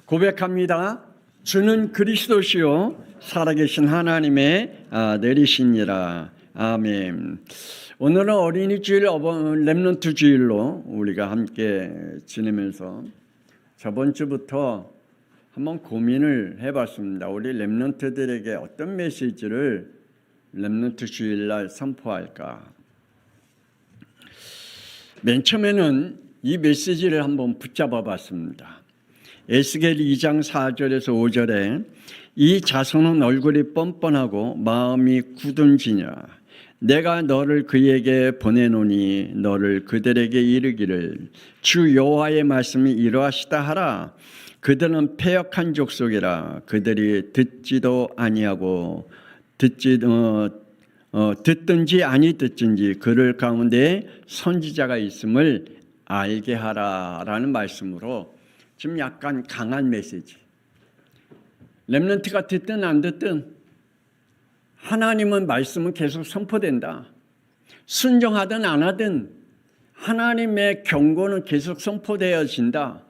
고백합니다. 주는 그리스도시요 살아계신 하나님의 아들이시니라. 아멘. 오늘은 어린이 주일, 렘넌트 주일로 우리가 함께 지내면서 저번 주부터 한번 고민을 해봤습니다. 우리 렘넌트들에게 어떤 메시지를 렘넌트 주일날 선포할까? 맨 처음에는 이 메시지를 한번 붙잡아 봤습니다. 에스겔 2장 4절에서 5절에 이 자손은 얼굴이 뻔뻔하고 마음이 굳은 지냐 내가 너를 그에게 보내노니 너를 그들에게 이르기를 주 여호와의 말씀이 이러하시다 하라. 그들은 패역한 족속이라. 그들이 듣지도 아니하고 듣든지 아니 듣든지 그들 가운데 선지자가 있음을 알게 하라라는 말씀으로 지금 약간 강한 메시지. 렘넌트가 듣든 안 듣든 하나님은 말씀은 계속 선포된다. 순종하든 안 하든 하나님의 경고는 계속 선포되어진다.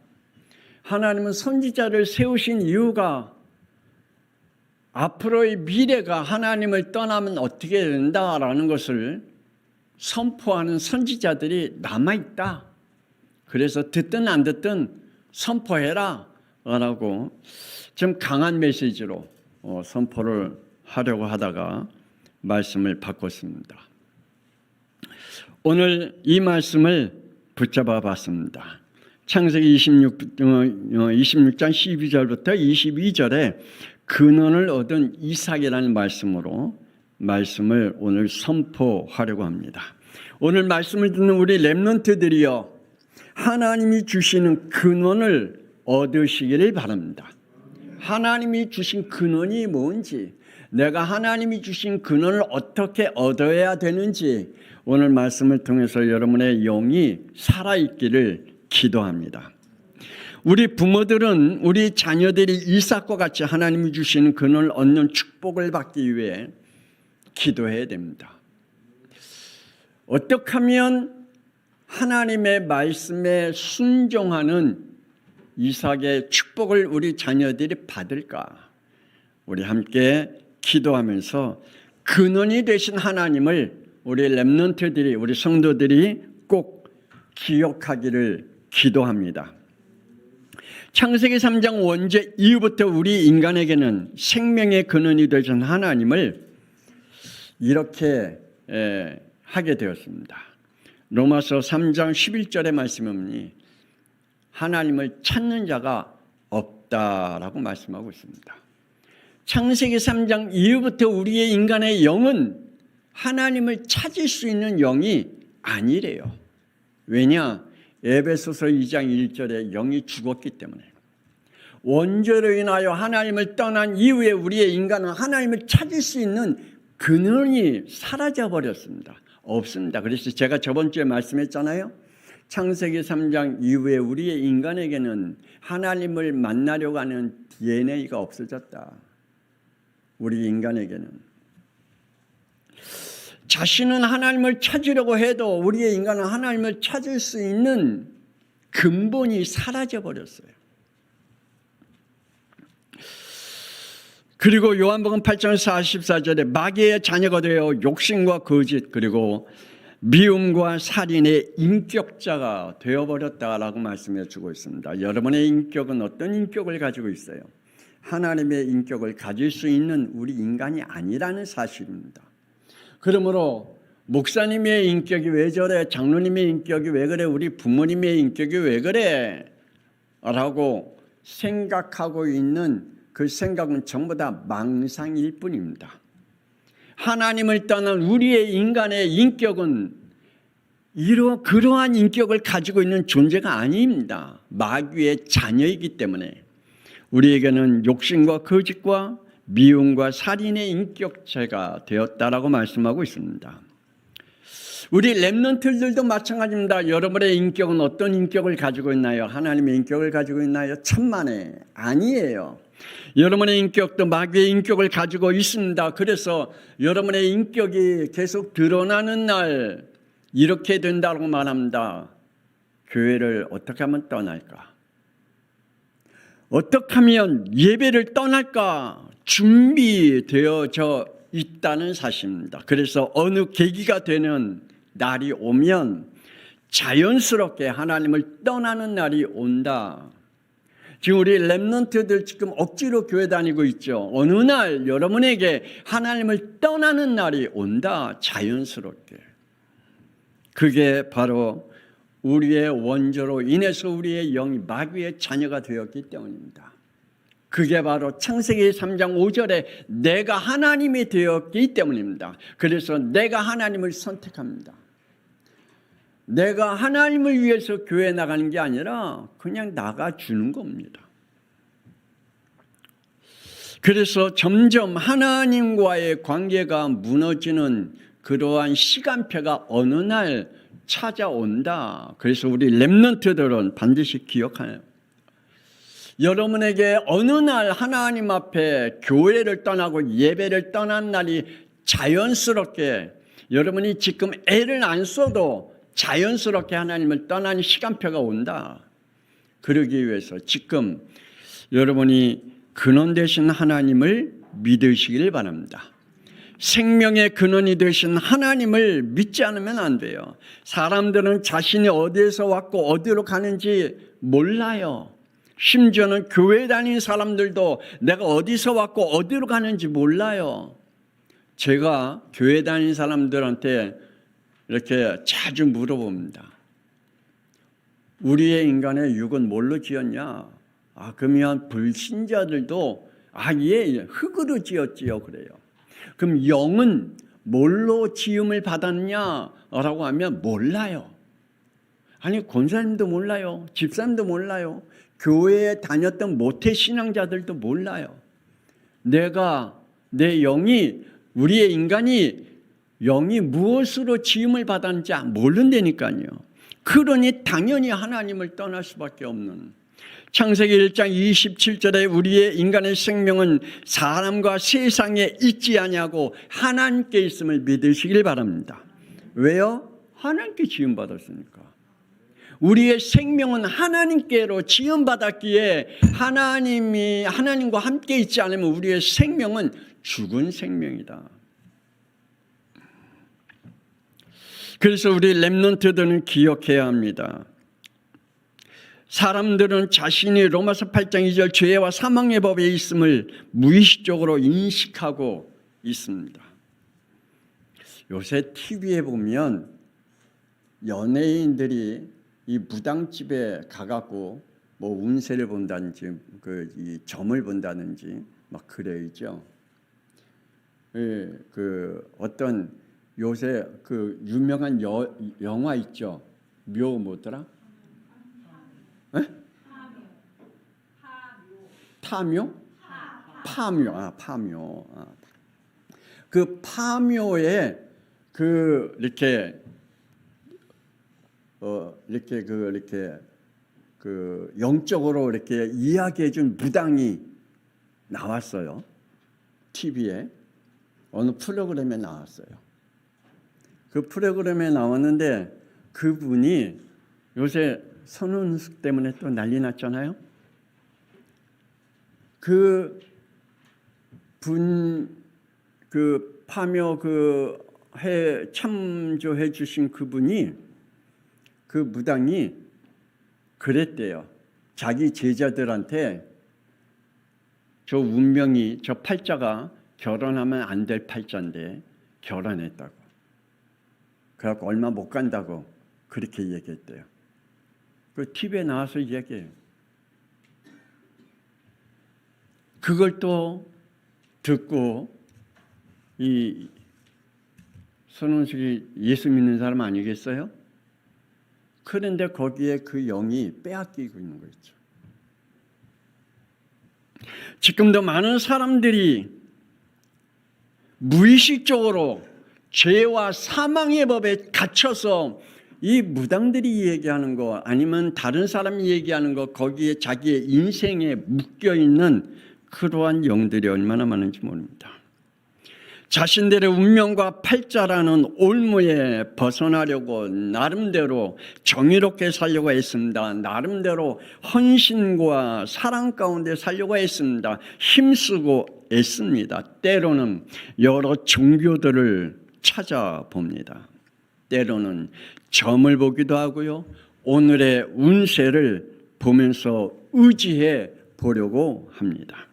하나님은 선지자를 세우신 이유가 앞으로의 미래가 하나님을 떠나면 어떻게 된다라는 것을 선포하는 선지자들이 남아있다. 그래서 듣든 안 듣든 선포해라 라고 좀 강한 메시지로 선포를 하려고 하다가 말씀을 바꿨습니다. 오늘 이 말씀을 붙잡아 봤습니다. 창세기 26장 12절부터 22절에 근원을 얻은 이삭이라는 말씀으로 말씀을 오늘 선포하려고 합니다. 오늘 말씀을 듣는 우리 렘넌트들이요, 하나님이 주시는 근원을 얻으시기를 바랍니다. 하나님이 주신 근원이 뭔지, 내가 하나님이 주신 근원을 어떻게 얻어야 되는지 오늘 말씀을 통해서 여러분의 영이 살아있기를 기도합니다. 우리 부모들은 우리 자녀들이 이삭과 같이 하나님이 주시는 근원을 얻는 축복을 받기 위해 기도해야 됩니다. 어떻게 하면 하나님의 말씀에 순종하는 이삭의 축복을 우리 자녀들이 받을까? 우리 함께 기도하면서 근원이 되신 하나님을 우리 렘넌트들이, 우리 성도들이 꼭 기억하기를 기도합니다. 창세기 3장 원죄 이후부터 우리 인간에게는 생명의 근원이 되신 하나님을 이렇게 하게 되었습니다. 로마서 3장 11절의 말씀에 보니 하나님을 찾는 자가 없다라고 말씀하고 있습니다. 창세기 3장 이후부터 우리의 인간의 영은 하나님을 찾을 수 있는 영이 아니래요. 왜냐? 에베소서 2장 1절에 영이 죽었기 때문에. 원죄로 인하여 하나님을 떠난 이후에 우리의 인간은 하나님을 찾을 수 있는 근원이 사라져 버렸습니다. 없습니다. 그래서 제가 저번 주에 말씀했잖아요. 창세기 3장 이후에 우리의 인간에게는 하나님을 만나려고 하는 DNA가 없어졌다. 우리 인간에게는. 자신은 하나님을 찾으려고 해도 우리의 인간은 하나님을 찾을 수 있는 근본이 사라져 버렸어요. 그리고 요한복음 8장 44절에 마귀의 자녀가 되어 욕심과 거짓 그리고 미움과 살인의 인격자가 되어버렸다라고 말씀해 주고 있습니다. 여러분의 인격은 어떤 인격을 가지고 있어요? 하나님의 인격을 가질 수 있는 우리 인간이 아니라는 사실입니다. 그러므로 목사님의 인격이 왜 저래? 장로님의 인격이 왜 그래? 우리 부모님의 인격이 왜 그래? 라고 생각하고 있는 그 생각은 전부 다 망상일 뿐입니다. 하나님을 떠난 우리의 인간의 인격은 그러한 인격을 가지고 있는 존재가 아닙니다. 마귀의 자녀이기 때문에 우리에게는 욕심과 거짓과 미움과 살인의 인격체가 되었다라고 말씀하고 있습니다. 우리 렘넌트들도 마찬가지입니다. 여러분의 인격은 어떤 인격을 가지고 있나요? 하나님의 인격을 가지고 있나요? 천만에 아니에요. 여러분의 인격도 마귀의 인격을 가지고 있습니다. 그래서 여러분의 인격이 계속 드러나는 날 이렇게 된다고 말합니다. 교회를 어떻게 하면 떠날까? 어떻게 하면 예배를 떠날까 준비되어져 있다는 사실입니다. 그래서 어느 계기가 되는 날이 오면 자연스럽게 하나님을 떠나는 날이 온다. 지금 우리 렘넌트들 지금 억지로 교회 다니고 있죠. 어느 날 여러분에게 하나님을 떠나는 날이 온다. 자연스럽게. 그게 바로 우리의 원죄로 인해서 우리의 영이 마귀의 자녀가 되었기 때문입니다. 그게 바로 창세기 3장 5절에 내가 하나님이 되었기 때문입니다. 그래서 내가 하나님을 선택합니다. 내가 하나님을 위해서 교회 나가는 게 아니라 그냥 나가주는 겁니다. 그래서 점점 하나님과의 관계가 무너지는 그러한 시간표가 어느 날 찾아온다. 그래서 우리 렘넌트들은 반드시 기억하네요. 여러분에게 어느 날 하나님 앞에 교회를 떠나고 예배를 떠난 날이 자연스럽게 여러분이 지금 애를 안 써도 자연스럽게 하나님을 떠나는 시간표가 온다. 그러기 위해서 지금 여러분이 근원 되신 하나님을 믿으시길 바랍니다. 생명의 근원이 되신 하나님을 믿지 않으면 안 돼요. 사람들은 자신이 어디에서 왔고 어디로 가는지 몰라요. 심지어는 교회 다니는 사람들도 내가 어디서 왔고 어디로 가는지 몰라요. 제가 교회 다니는 사람들한테 이렇게 자주 물어봅니다. 우리의 인간의 육은 뭘로 지었냐? 그러면 불신자들도 예, 흙으로 지었지요 그래요. 그럼 영은 뭘로 지음을 받았냐라고 하면 몰라요. 아니 권사님도 몰라요. 집사님도 몰라요. 교회에 다녔던 모태신앙자들도 몰라요. 내 영이 우리의 인간이 영이 무엇으로 지음을 받았는지 모른다니까요. 그러니 당연히 하나님을 떠날 수밖에 없는 창세기 1장 27절에 우리의 인간의 생명은 사람과 세상에 있지 아니하고 하나님께 있음을 믿으시길 바랍니다. 왜요? 하나님께 지음받았으니까. 우리의 생명은 하나님께로 지음받았기에 하나님과 함께 있지 않으면 우리의 생명은 죽은 생명이다. 그래서 우리 렘넌트들은 기억해야 합니다. 사람들은 자신이 로마서 8장 2절 죄와 사망의 법에 있음을 무의식적으로 인식하고 있습니다. 요새 TV에 보면 연예인들이 이 무당집에 가갖고 뭐 운세를 본다든지 이 점을 본다든지 막 그래야죠. 어떤 요새 유명한 영화 있죠. 뭐더라? 파묘. 그 파묘에 이렇게 영적으로 이렇게 이야기해준 무당이 나왔어요. TV에 어느 프로그램에 나왔어요. 그 프로그램에 나왔는데 그분이 요새 선운숙 때문에 또 난리 났잖아요. 파묘 해 참조해 주신 그분이 그 무당이 그랬대요. 자기 제자들한테 저 운명이 저 팔자가 결혼하면 안 될 팔자인데 결혼했다고. 그래갖고 얼마 못 간다고 그렇게 얘기했대요. 그 TV에 나와서 얘기해요. 그걸 또 듣고 이 손원숙이 예수 믿는 사람 아니겠어요? 그런데 거기에 그 영이 빼앗기고 있는 거죠. 지금도 많은 사람들이 무의식적으로 죄와 사망의 법에 갇혀서 이 무당들이 얘기하는 거 아니면 다른 사람이 얘기하는 거 거기에 자기의 인생에 묶여있는 그러한 영들이 얼마나 많은지 모릅니다. 자신들의 운명과 팔자라는 올무에 벗어나려고 나름대로 정의롭게 살려고 했습니다. 나름대로 헌신과 사랑 가운데 살려고 했습니다. 힘쓰고 애씁니다. 때로는 여러 종교들을 찾아봅니다. 때로는 점을 보기도 하고요. 오늘의 운세를 보면서 의지해 보려고 합니다.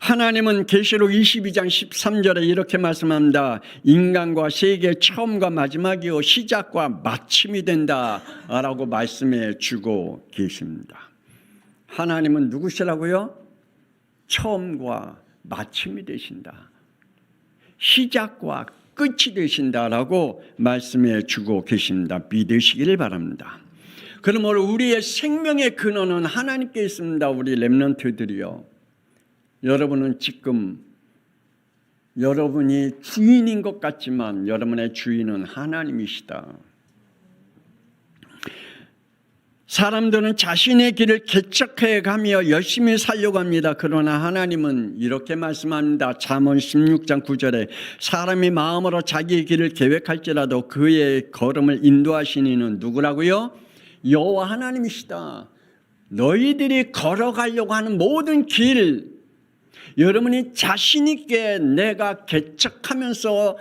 하나님은 계시록 22장 13절에 이렇게 말씀합니다. 인간과 세계의 처음과 마지막이요 시작과 마침이 된다라고 말씀해 주고 계십니다. 하나님은 누구시라고요? 처음과 마침이 되신다. 시작과 끝이 되신다라고 말씀해 주고 계십니다. 믿으시기를 바랍니다. 그러므로 우리의 생명의 근원은 하나님께 있습니다. 우리 렘넌트들이요. 여러분은 지금 여러분이 주인인 것 같지만 여러분의 주인은 하나님이시다. 사람들은 자신의 길을 개척해 가며 열심히 살려고 합니다. 그러나 하나님은 이렇게 말씀합니다. 잠언 16장 9절에 사람이 마음으로 자기의 길을 계획할지라도 그의 걸음을 인도하시는 이는 누구라고요? 여호와 하나님이시다. 너희들이 걸어가려고 하는 모든 길, 여러분이 자신 있게 내가 개척하면서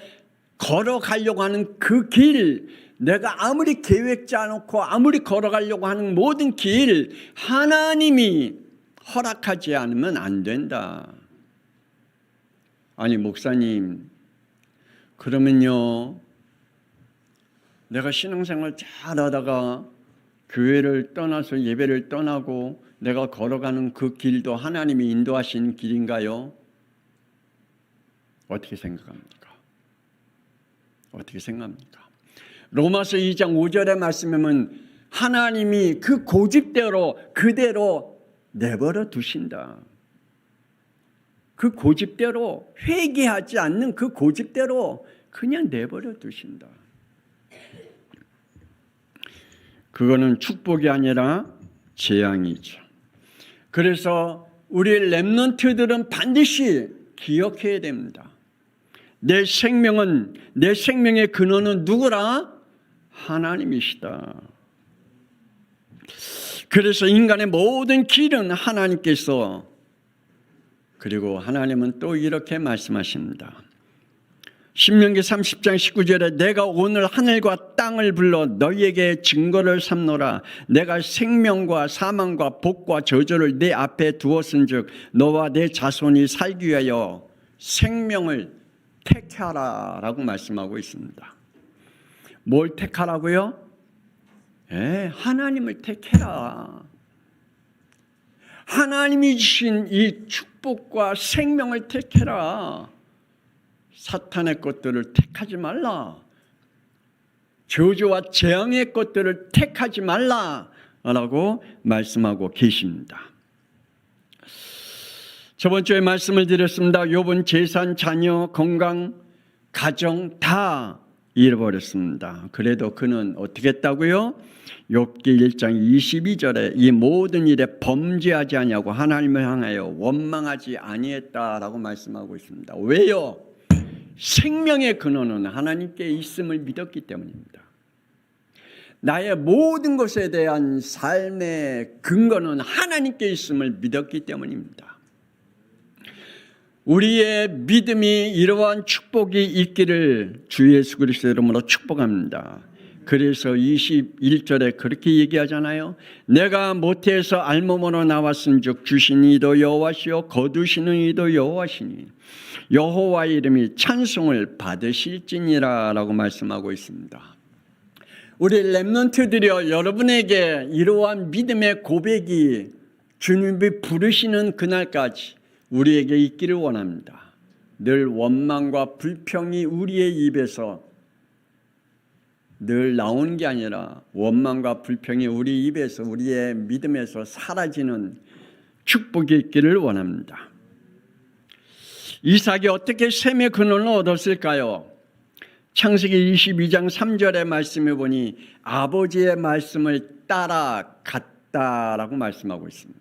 걸어가려고 하는 그 길, 내가 아무리 계획지 않고 아무리 걸어가려고 하는 모든 길, 하나님이 허락하지 않으면 안 된다. 아니 목사님, 그러면요 내가 신앙생활 잘하다가 교회를 떠나서 예배를 떠나고 내가 걸어가는 그 길도 하나님이 인도하신 길인가요? 어떻게 생각합니까? 어떻게 생각합니까? 로마서 2장 5절의 말씀에는 하나님이 그 고집대로 그대로 내버려 두신다. 그 고집대로, 회개하지 않는 그 고집대로 그냥 내버려 두신다. 그거는 축복이 아니라 재앙이죠. 그래서 우리 렘넌트들은 반드시 기억해야 됩니다. 내 생명의 근원은 누구라? 하나님이시다. 그래서 인간의 모든 길은 하나님께서, 그리고 하나님은 또 이렇게 말씀하십니다. 신명기 30장 19절에 내가 오늘 하늘과 땅을 불러 너희에게 증거를 삼노라. 내가 생명과 사망과 복과 저주를 내 앞에 두었은즉 너와 내 자손이 살기 위하여 생명을 택하라 라고 말씀하고 있습니다. 뭘 택하라고요? 하나님을 택해라. 하나님이 주신 이 축복과 생명을 택해라. 사탄의 것들을 택하지 말라. 저주와 재앙의 것들을 택하지 말라라고 말씀하고 계십니다. 저번 주에 말씀을 드렸습니다. 욥은 재산, 자녀, 건강, 가정 다 잃어버렸습니다. 그래도 그는 어떻게 했다고요? 욥기 1장 22절에 이 모든 일에 범죄하지 아니하고 하나님을 향하여 원망하지 아니했다라고 말씀하고 있습니다. 왜요? 생명의 근원은 하나님께 있음을 믿었기 때문입니다. 나의 모든 것에 대한 삶의 근거는 하나님께 있음을 믿었기 때문입니다. 우리의 믿음이 이러한 축복이 있기를 주 예수 그리스도의 이름으로 축복합니다. 그래서 21절에 그렇게 얘기하잖아요. 내가 모태에서 알몸으로 나왔은즉 주신 이도 여호와시요 거두시는 이도 여호와시니 여호와의 이름이 찬송을 받으실지니라 라고 말씀하고 있습니다. 우리 렘넌트들이여, 여러분에게 이러한 믿음의 고백이 주님이 부르시는 그날까지 우리에게 있기를 원합니다. 늘 원망과 불평이 우리의 입에서 늘 나오는 게 아니라 원망과 불평이 우리 입에서, 우리의 믿음에서 사라지는 축복이 있기를 원합니다. 이삭이 어떻게 셈의 근원을 얻었을까요? 창세기 22장 3절의 말씀에 보니 아버지의 말씀을 따라갔다라고 말씀하고 있습니다.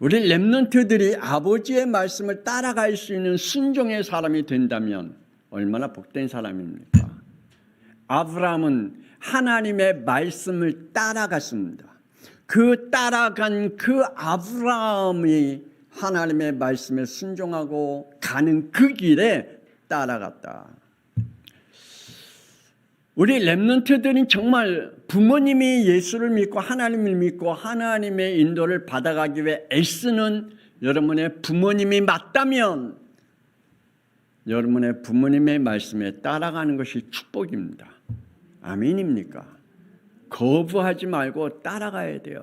우리 렘넌트들이 아버지의 말씀을 따라갈 수 있는 순종의 사람이 된다면 얼마나 복된 사람입니까? 아브라함은 하나님의 말씀을 따라갔습니다. 그 따라간 그 아브라함이 하나님의 말씀에 순종하고 가는 그 길에 따라갔다. 우리 렘넌트들은 정말 부모님이 예수를 믿고 하나님을 믿고 하나님의 인도를 받아가기 위해 애쓰는 여러분의 부모님이 맞다면 여러분의 부모님의 말씀에 따라가는 것이 축복입니다. 아멘입니까? 거부하지 말고 따라가야 돼요.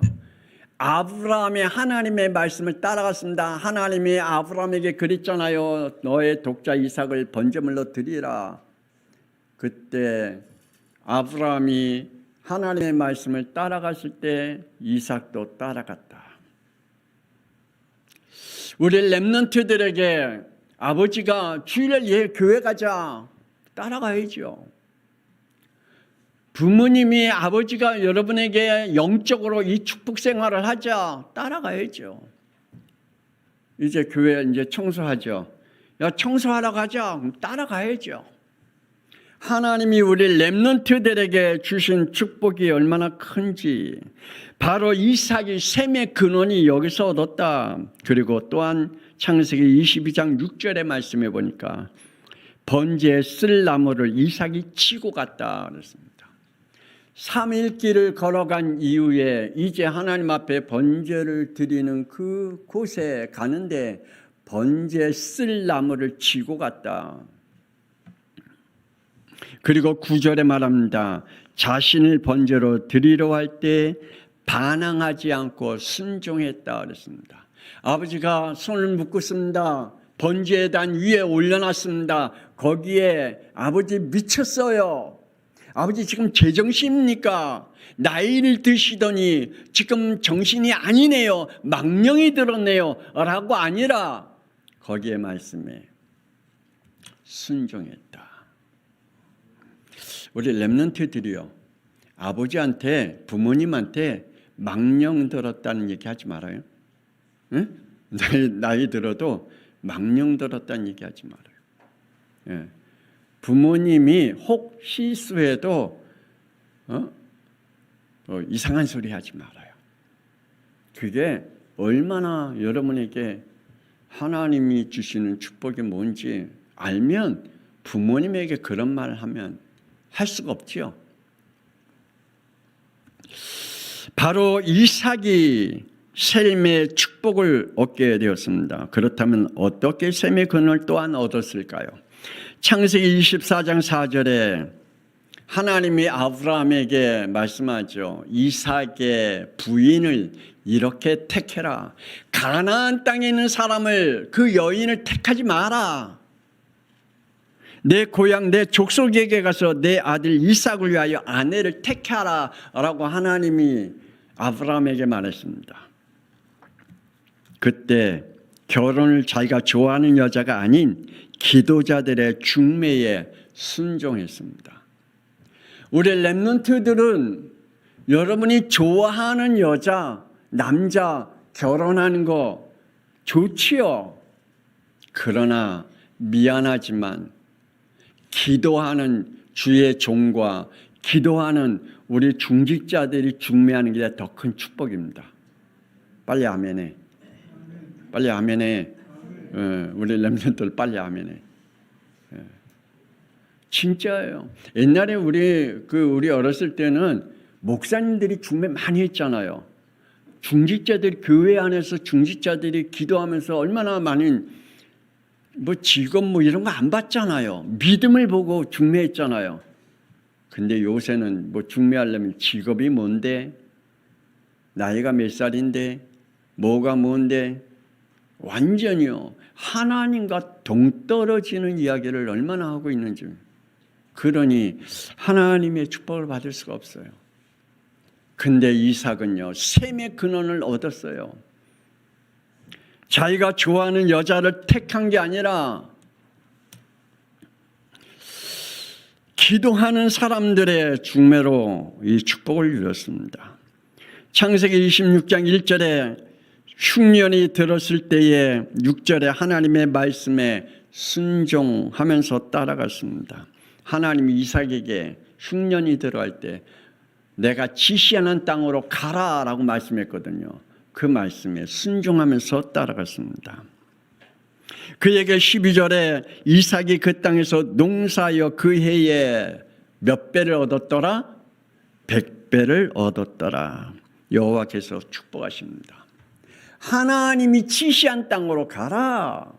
아브라함이 하나님의 말씀을 따라갔습니다. 하나님이 아브라함에게 그랬잖아요. 너의 독자 이삭을 번제물로 드리라. 그때 아브라함이 하나님의 말씀을 따라갔을 때 이삭도 따라갔다. 우리 렘넌트들에게 아버지가 주일에 교회 가자. 따라가야죠. 부모님이 아버지가 여러분에게 영적으로 이 축복 생활을 하자. 따라가야죠. 이제 교회 이제 청소하죠. 야, 청소하러 가자. 그럼 따라가야죠. 하나님이 우리 렘넌트들에게 주신 축복이 얼마나 큰지 바로 이삭이 셈의 근원이 여기서 얻었다. 그리고 또한 창세기 22장 6절의 말씀해 보니까 번제에 쓸 나무를 이삭이 치고 갔다 그랬습니다. 3일 길을 걸어간 이후에 이제 하나님 앞에 번제를 드리는 그 곳에 가는데 번제에 쓸 나무를 치고 갔다. 그리고 9절에 말합니다. 자신을 번제로 드리려 할 때 반항하지 않고 순종했다 그랬습니다. 아버지가 손을 묶었습니다. 번제단 위에 올려놨습니다. 거기에 아버지 미쳤어요. 아버지 지금 제정신입니까? 나이를 드시더니 지금 정신이 아니네요. 망령이 들었네요. 라고 아니라 거기에 말씀에 순종했다. 우리 렘넌트들이요. 아버지한테 부모님한테 망령 들었다는 얘기 하지 말아요. 응? 나이 들어도 망령 들었다는 얘기 하지 말아요. 예. 부모님이 혹 실수해도 이상한 소리 하지 말아요. 그게 얼마나 여러분에게 하나님이 주시는 축복이 뭔지 알면 부모님에게 그런 말을 하면 할 수가 없지요. 바로 이삭이 셈의 축복을 얻게 되었습니다. 그렇다면 어떻게 셈의 근원을 또한 얻었을까요? 창세기 24장 4절에 하나님이 아브라함에게 말씀하죠. 이삭의 부인을 이렇게 택해라. 가나안 땅에 있는 사람을 그 여인을 택하지 마라. 내 고향 내 족속에게 가서 내 아들 이삭을 위하여 아내를 택하라 라고 하나님이 아브라함에게 말했습니다. 그때 결혼을 자기가 좋아하는 여자가 아닌 기도자들의 중매에 순종했습니다. 우리 렘넌트들은 여러분이 좋아하는 여자, 남자 결혼하는 거 좋지요. 그러나 미안하지만 기도하는 주의 종과 기도하는 우리 중직자들이 중매하는 게 더 큰 축복입니다. 빨리 아멘해. 빨리 아멘해. 우리 렘넌트들 빨리 아멘해. 진짜예요. 옛날에 우리 어렸을 때는 목사님들이 중매 많이 했잖아요. 중직자들이 교회 안에서 중직자들이 기도하면서 얼마나 많은 직업 이런 거 안 받잖아요. 믿음을 보고 중매했잖아요. 근데 요새는 중매하려면 직업이 뭔데, 나이가 몇 살인데, 뭐가 뭔데, 완전히요 하나님과 동떨어지는 이야기를 얼마나 하고 있는지. 그러니 하나님의 축복을 받을 수가 없어요. 근데 이삭은요 셈의 근원을 얻었어요. 자기가 좋아하는 여자를 택한 게 아니라 기도하는 사람들의 중매로 이 축복을 누렸습니다. 창세기 26장 1절에 흉년이 들었을 때에 6절에 하나님의 말씀에 순종하면서 따라갔습니다. 하나님이 이삭에게 흉년이 들어갈 때 내가 지시하는 땅으로 가라라고 말씀했거든요. 그 말씀에 순종하면서 따라갔습니다. 그에게 12절에 이삭이 그 땅에서 농사하여 그 해에 몇 배를 얻었더라? 100배를 얻었더라. 여호와께서 축복하십니다. 하나님이 지시한 땅으로 가라.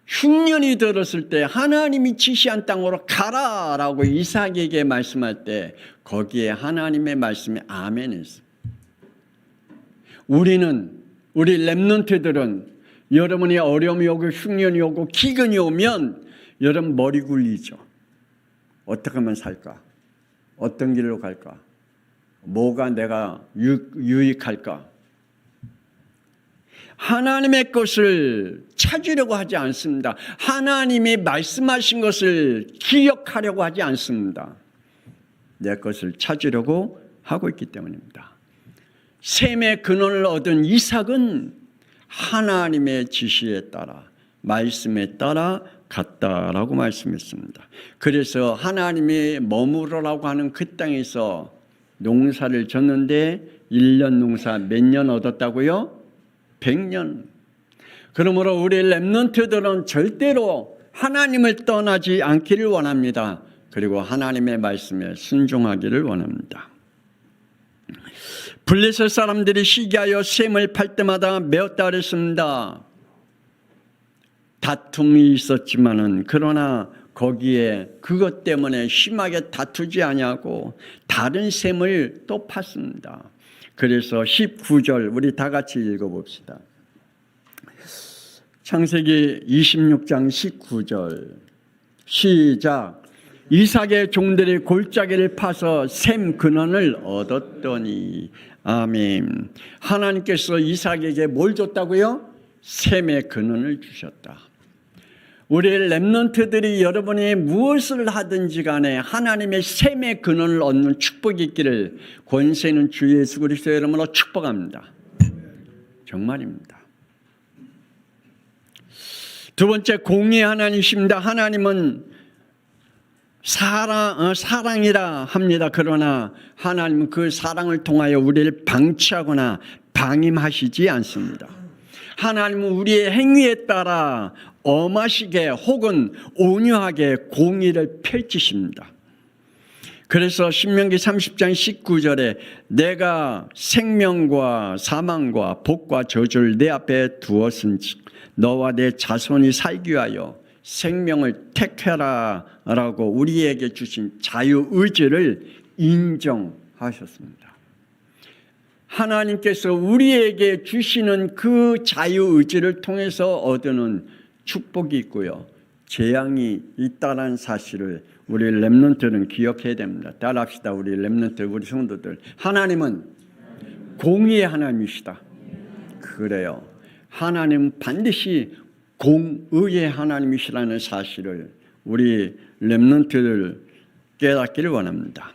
흉년이 들었을 때 하나님이 지시한 땅으로 가라라고 이삭에게 말씀할 때 거기에 하나님의 말씀에 아멘했어요. 우리 렘넌트들은 여러분이 어려움이 오고 흉년이 오고 기근이 오면 여러분 머리 굴리죠. 어떻게 하면 살까? 어떤 길로 갈까? 뭐가 내가 유익할까? 하나님의 것을 찾으려고 하지 않습니다. 하나님이 말씀하신 것을 기억하려고 하지 않습니다. 내 것을 찾으려고 하고 있기 때문입니다. 셈의 근원을 얻은 이삭은 하나님의 지시에 따라 말씀에 따라 갔다라고 말씀했습니다. 그래서 하나님이 머무르라고 하는 그 땅에서 농사를 졌는데 1년 농사 몇 년 얻었다고요? 100년. 그러므로 우리 렘넌트들은 절대로 하나님을 떠나지 않기를 원합니다. 그리고 하나님의 말씀에 순종하기를 원합니다. 블레셋 사람들이 시기하여 셈을 팔 때마다 메었다 그랬습니다. 다툼이 있었지만은 그러나 거기에 그것 때문에 심하게 다투지 아니하고 다른 셈을 또 팠습니다. 그래서 19절 우리 다 같이 읽어봅시다. 창세기 26장 19절 시작. 이삭의 종들이 골짜기를 파서 셈 근원을 얻었더니 아멘. 하나님께서 이삭에게 뭘 줬다고요? 셈의 근원을 주셨다. 우리 렘넌트들이 여러분이 무엇을 하든지 간에 하나님의 셈의 근원을 얻는 축복이 있기를 권세 있는 주 예수 그리스도 이름으로 축복합니다. 정말입니다. 두 번째, 공의의 하나님이십니다. 하나님은 사랑이라 합니다. 그러나 하나님은 그 사랑을 통하여 우리를 방치하거나 방임하시지 않습니다. 하나님은 우리의 행위에 따라 엄하시게 혹은 온유하게 공의를 펼치십니다. 그래서 신명기 30장 19절에 내가 생명과 사망과 복과 저주를 내 앞에 두었은지 너와 내 자손이 살기 위하여 생명을 택해라 라고 우리에게 주신 자유의지를 인정하셨습니다. 하나님께서 우리에게 주시는 그 자유의지를 통해서 얻는 축복이 있고요, 재앙이 있다는 사실을 우리 렘넌트는 기억해야 됩니다. 따라합시다. 우리 렘넌트, 우리 성도들. 하나님은 공의의 하나님이시다. 그래요. 하나님은 반드시 공의의 하나님이시라는 사실을 우리 렘넌트들 깨닫기를 원합니다.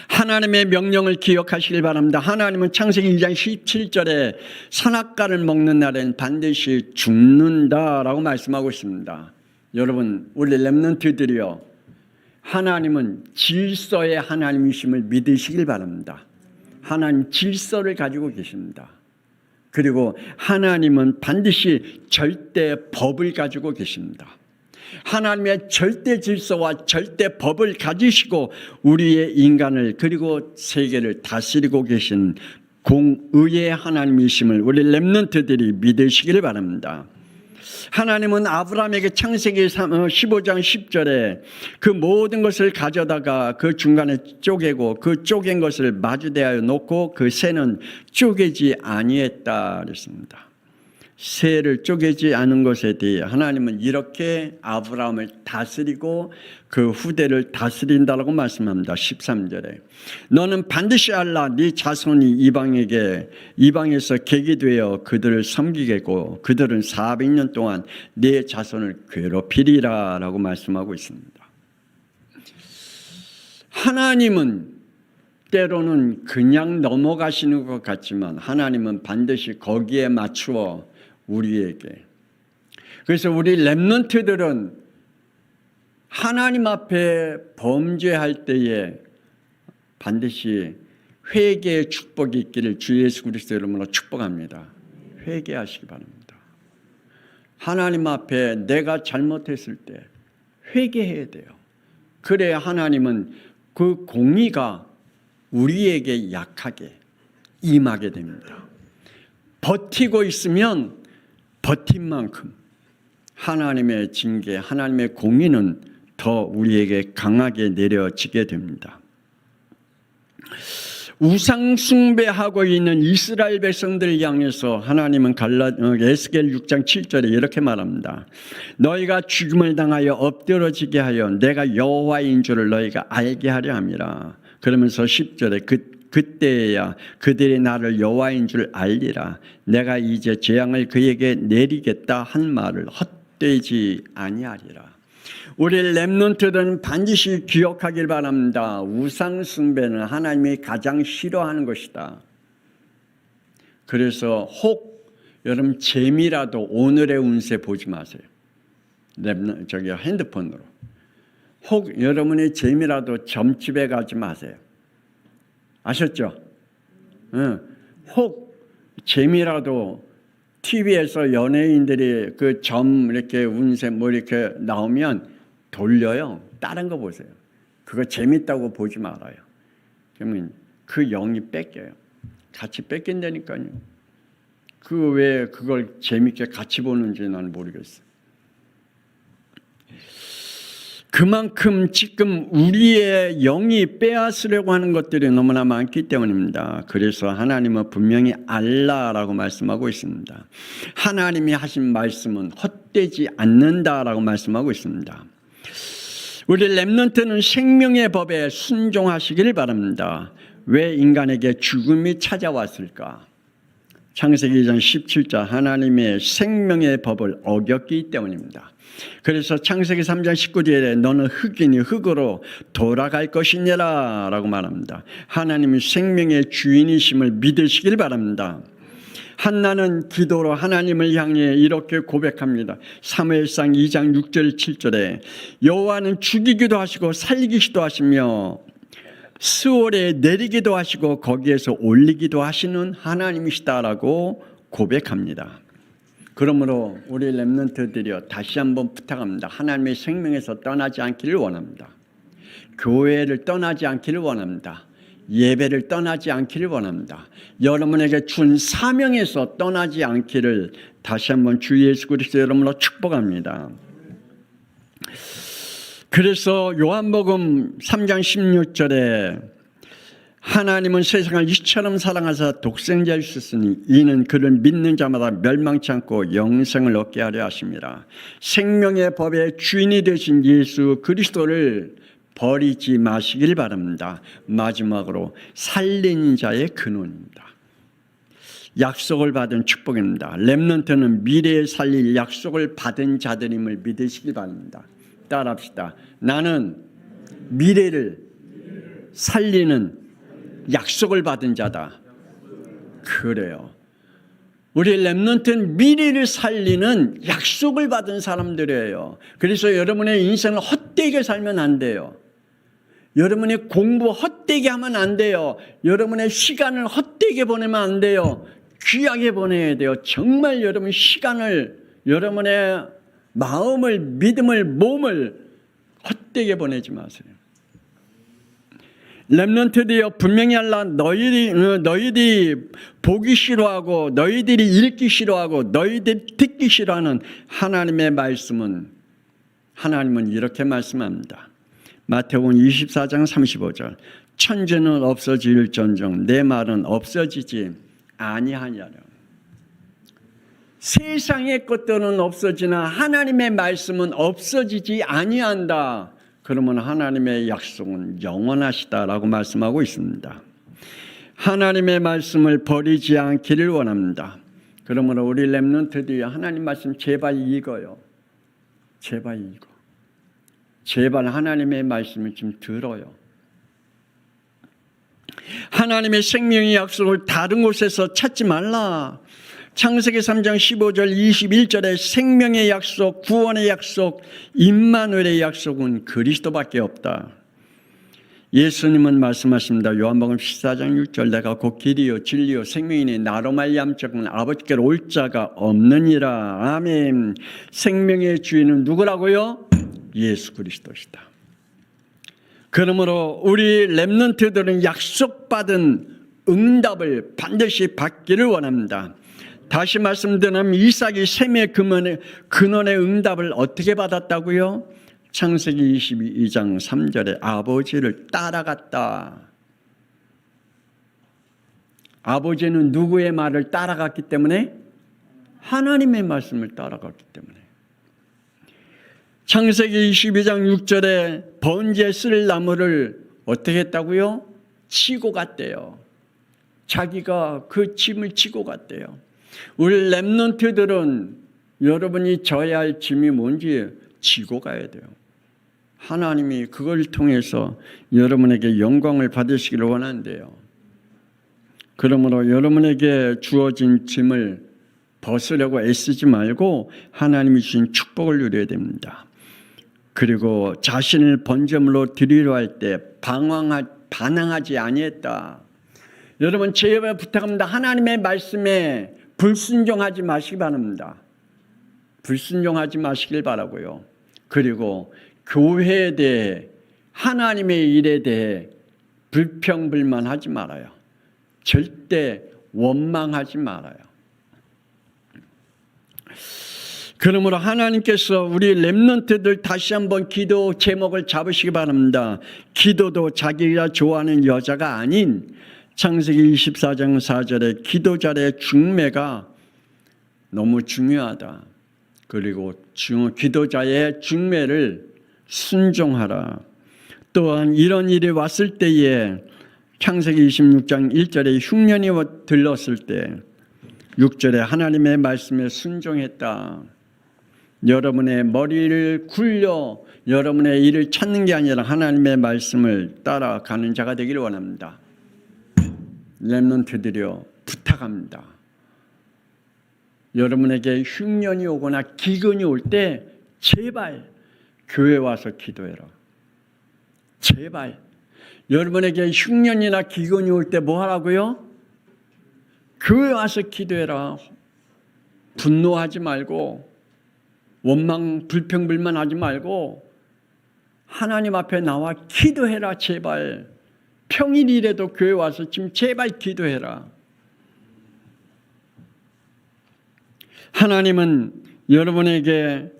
하나님의 명령을 기억하시길 바랍니다. 하나님은 창세기 2장 17절에 선악과를 먹는 날엔 반드시 죽는다라고 말씀하고 있습니다. 여러분, 우리 렘넌트들이요, 하나님은 질서의 하나님이심을 믿으시길 바랍니다. 하나님 질서를 가지고 계십니다. 그리고 하나님은 반드시 절대 법을 가지고 계십니다. 하나님의 절대 질서와 절대 법을 가지시고 우리의 인간을 그리고 세계를 다스리고 계신 공의의 하나님이심을 우리 렘넌트들이 믿으시기를 바랍니다. 하나님은 아브라함에게 창세기 15장 10절에 그 모든 것을 가져다가 그 중간에 쪼개고 그 쪼갠 것을 마주대하여 놓고 그 새는 쪼개지 아니했다 그랬습니다. 새를 쪼개지 않은 것에 대해 하나님은 이렇게 아브라함을 다스리고 그 후대를 다스린다라고 말씀합니다. 13절에 너는 반드시 알라. 네 자손이 이방에서 객이 되어 그들을 섬기겠고 그들은 400년 동안 네 자손을 괴롭히리라 라고 말씀하고 있습니다. 하나님은 때로는 그냥 넘어가시는 것 같지만 하나님은 반드시 거기에 맞추어 우리에게. 그래서 우리 렘넌트들은 하나님 앞에 범죄할 때에 반드시 회개의 축복이 있기를 주 예수 그리스도 이름으로 축복합니다. 회개하시기 바랍니다. 하나님 앞에 내가 잘못했을 때 회개해야 돼요. 그래야 하나님은 그 공의가 우리에게 약하게 임하게 됩니다. 버티고 있으면 버틴 만큼 하나님의 징계, 하나님의 공의는 더 우리에게 강하게 내려지게 됩니다. 우상 숭배하고 있는 이스라엘 백성들을 향해서 하나님은 에스겔 6장 7절에 이렇게 말합니다. 너희가 죽음을 당하여 엎드러지게 하여 내가 여호와인 줄을 너희가 알게 하려 함이라. 그러면서 10절에 그때야 그들이 나를 여호와인 줄 알리라. 내가 이제 재앙을 그에게 내리겠다 한 말을 헛되지 아니하리라. 우리 렘넌트들은 반드시 기억하길 바랍니다. 우상 숭배는 하나님이 가장 싫어하는 것이다. 그래서 혹 여러분 재미라도 오늘의 운세 보지 마세요. 핸드폰으로. 혹 여러분의 재미라도 점집에 가지 마세요. 아셨죠? 혹 재미라도 TV에서 연예인들이 그 점 이렇게 운세 뭐 이렇게 나오면 돌려요. 다른 거 보세요. 그거 재밌다고 보지 말아요. 그러면 그 영이 뺏겨요. 같이 뺏긴다니까요. 그 왜 그걸 재밌게 같이 보는지 나는 모르겠어요. 그만큼 지금 우리의 영이 빼앗으려고 하는 것들이 너무나 많기 때문입니다. 그래서 하나님은 분명히 알라라고 말씀하고 있습니다. 하나님이 하신 말씀은 헛되지 않는다라고 말씀하고 있습니다. 우리 렘넌트는 생명의 법에 순종하시길 바랍니다. 왜 인간에게 죽음이 찾아왔을까? 창세기 2장 17절 하나님의 생명의 법을 어겼기 때문입니다. 그래서 창세기 3장 19절에 너는 흙이니 흙으로 돌아갈 것이니라 라고 말합니다. 하나님이 생명의 주인이심을 믿으시길 바랍니다. 한나는 기도로 하나님을 향해 이렇게 고백합니다. 사무엘상 2장 6절 7절에 여호와는 죽이기도 하시고 살리기도 하시며 스올에 내리기도 하시고 거기에서 올리기도 하시는 하나님이시다라고 고백합니다. 그러므로 우리 렘넌트들이여 다시 한번 부탁합니다. 하나님의 생명에서 떠나지 않기를 원합니다. 교회를 떠나지 않기를 원합니다. 예배를 떠나지 않기를 원합니다. 여러분에게 준 사명에서 떠나지 않기를 다시 한번 주 예수 그리스도 이름으로 축복합니다. 그래서 요한복음 3장 16절에 하나님은 세상을 이처럼 사랑하사 독생자를 주셨으니 이는 그를 믿는 자마다 멸망치 않고 영생을 얻게 하려 하심이라. 생명의 법의 주인이 되신 예수 그리스도를 버리지 마시길 바랍니다. 마지막으로 살린 자의 근원입니다. 약속을 받은 축복입니다. 렘넌트는 미래에 살릴 약속을 받은 자들임을 믿으시기 바랍니다. 따라합시다. 나는 미래를 살리는 약속을 받은 자다. 그래요. 우리 렘넌트는 미래를 살리는 약속을 받은 사람들이에요. 그래서 여러분의 인생을 헛되게 살면 안 돼요. 여러분의 공부 헛되게 하면 안 돼요. 여러분의 시간을 헛되게 보내면 안 돼요. 귀하게 보내야 돼요. 정말 여러분 시간을, 여러분의 마음을, 믿음을, 몸을 헛되게 보내지 마세요. 렘넌트들이여 분명히 알라. 너희들이 보기 싫어하고 너희들이 읽기 싫어하고 너희들이 듣기 싫어하는 하나님의 말씀은 하나님은 이렇게 말씀합니다. 마태복음 24장 35절 천지는 없어질전정 내 말은 없어지지 아니하니라. 세상의 것들은 없어지나 하나님의 말씀은 없어지지 아니한다. 그러면 하나님의 약속은 영원하시다라고 말씀하고 있습니다. 하나님의 말씀을 버리지 않기를 원합니다. 그러므로 우리 렘넌트들이 하나님 말씀 제발 읽어요. 제발 읽어. 제발 하나님의 말씀을 좀 들어요. 하나님의 생명의 약속을 다른 곳에서 찾지 말라. 창세기 3장 15절 21절에 생명의 약속, 구원의 약속, 임마누엘의 약속은 그리스도밖에 없다. 예수님은 말씀하십니다. 요한복음 14장 6절 내가 곧 길이요 진리요 생명이니 나로 말미암자는 아버지께로 올 자가 없느니라. 아멘. 생명의 주인은 누구라고요? 예수 그리스도시다. 그러므로 우리 렘넌트들은 약속받은 응답을 반드시 받기를 원합니다. 다시 말씀드리면 이삭이 셈의 근원의 응답을 어떻게 받았다고요? 창세기 22장 3절에 아버지를 따라갔다. 아버지는 누구의 말을 따라갔기 때문에? 하나님의 말씀을 따라갔기 때문에. 창세기 22장 6절에 번제에 쓸 나무를 어떻게 했다고요? 치고 갔대요. 자기가 그 짐을 치고 갔대요. 우리 렘넌트들은 여러분이 져야 할 짐이 뭔지 지고 가야 돼요. 하나님이 그걸 통해서 여러분에게 영광을 받으시기를 원한대요. 그러므로 여러분에게 주어진 짐을 벗으려고 애쓰지 말고 하나님이 주신 축복을 누려야 됩니다. 그리고 자신을 번제물로 드리려 할 때 반항하지 아니했다. 여러분 제발 부탁합니다. 하나님의 말씀에 불순종하지 마시기 바랍니다. 불순종하지 마시길 바라고요. 그리고 교회에 대해 하나님의 일에 대해 불평불만하지 말아요. 절대 원망하지 말아요. 그러므로 하나님께서 우리 렘넌트들 다시 한번 기도 제목을 잡으시기 바랍니다. 기도도 자기가 좋아하는 여자가 아닌 창세기 24장 4절에 기도자의 중매가 너무 중요하다. 그리고 기도자의 중매를 순종하라. 또한 이런 일이 왔을 때에 창세기 26장 1절에 흉년이 들렀을 때 6절에 하나님의 말씀에 순종했다. 여러분의 머리를 굴려 여러분의 일을 찾는 게 아니라 하나님의 말씀을 따라가는 자가 되기를 원합니다. 렘넌트들이여 부탁합니다. 여러분에게 흉년이 오거나 기근이 올 때 제발 교회 와서 기도해라. 제발 여러분에게 흉년이나 기근이 올 때 뭐 하라고요? 교회 와서 기도해라. 분노하지 말고 원망 불평불만하지 말고 하나님 앞에 나와 기도해라. 제발 평일이라도 교회 와서 지금 제발 기도해라. 하나님은 여러분에게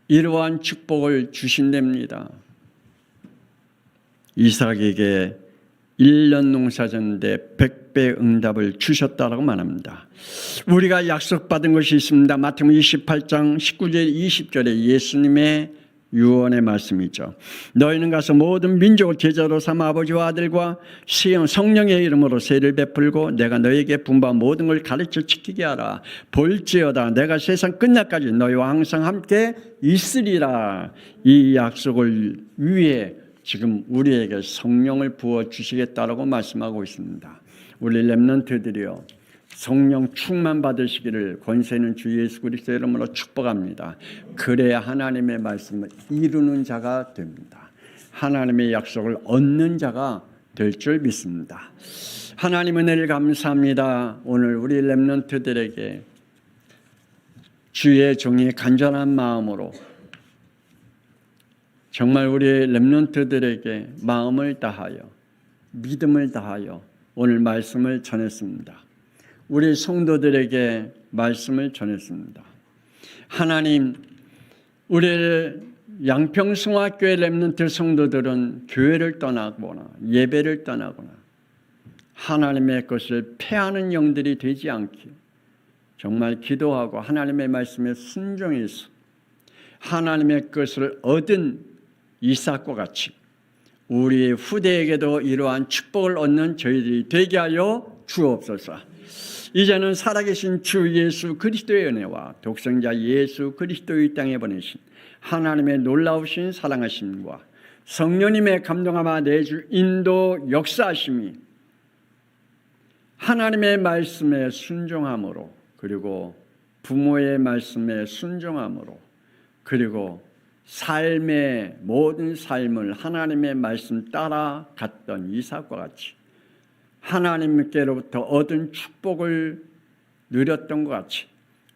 이러한 축복을 주신답니다. 이삭에게 1년 농사 졌는데 100배 응답을 주셨다라고 말합니다. 우리가 약속받은 것이 있습니다. 마태복음 28장 19절 20절에 예수님의 유언의 말씀이죠. 너희는 가서 모든 민족을 제자로 삼아 아버지와 아들과 성령의 이름으로 세를 베풀고 내가 너희에게 분부한 모든 걸 가르쳐 지키게 하라. 볼지어다 내가 세상 끝날까지 너희와 항상 함께 있으리라. 이 약속을 위해 지금 우리에게 성령을 부어주시겠다라고 말씀하고 있습니다. 우리 렘넌트들이요 성령 충만 받으시기를 권세 있는 주 예수 그리스도의 이름으로 축복합니다. 그래야 하나님의 말씀을 이루는 자가 됩니다. 하나님의 약속을 얻는 자가 될 줄 믿습니다. 하나님 은혜를 감사합니다. 오늘 우리 렘넌트들에게 주의 종이 간절한 마음으로 정말 우리 렘넌트들에게 마음을 다하여 믿음을 다하여 오늘 말씀을 전했습니다. 우리 성도들에게 말씀을 전했습니다. 하나님, 우리 양평성화교회 렘넌트 성도들은 교회를 떠나거나 예배를 떠나거나 하나님의 것을 패하는 영들이 되지 않게 정말 기도하고 하나님의 말씀에 순종해서 하나님의 것을 얻은 이삭과 같이 우리 후대에게도 이러한 축복을 얻는 저희들이 되게 하여 주옵소서. 이제는 살아계신 주 예수 그리스도의 은혜와 독생자 예수 그리스도의 땅에 보내신 하나님의 놀라우신 사랑하심과 성령님의 감동하마 내주 인도 역사하심이 하나님의 말씀에 순종함으로, 그리고 부모의 말씀에 순종함으로, 그리고 삶의 모든 삶을 하나님의 말씀 따라 갔던 이삭과 같이 하나님께로부터 얻은 축복을 누렸던 것 같이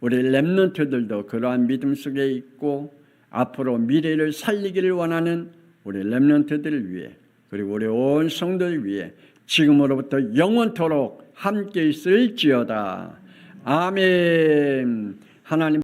우리 렘넌트들도 그러한 믿음 속에 있고 앞으로 미래를 살리기를 원하는 우리 렘넌트들을 위해, 그리고 우리 온 성도를 위해 지금으로부터 영원토록 함께 있을지어다. 아멘. 하나님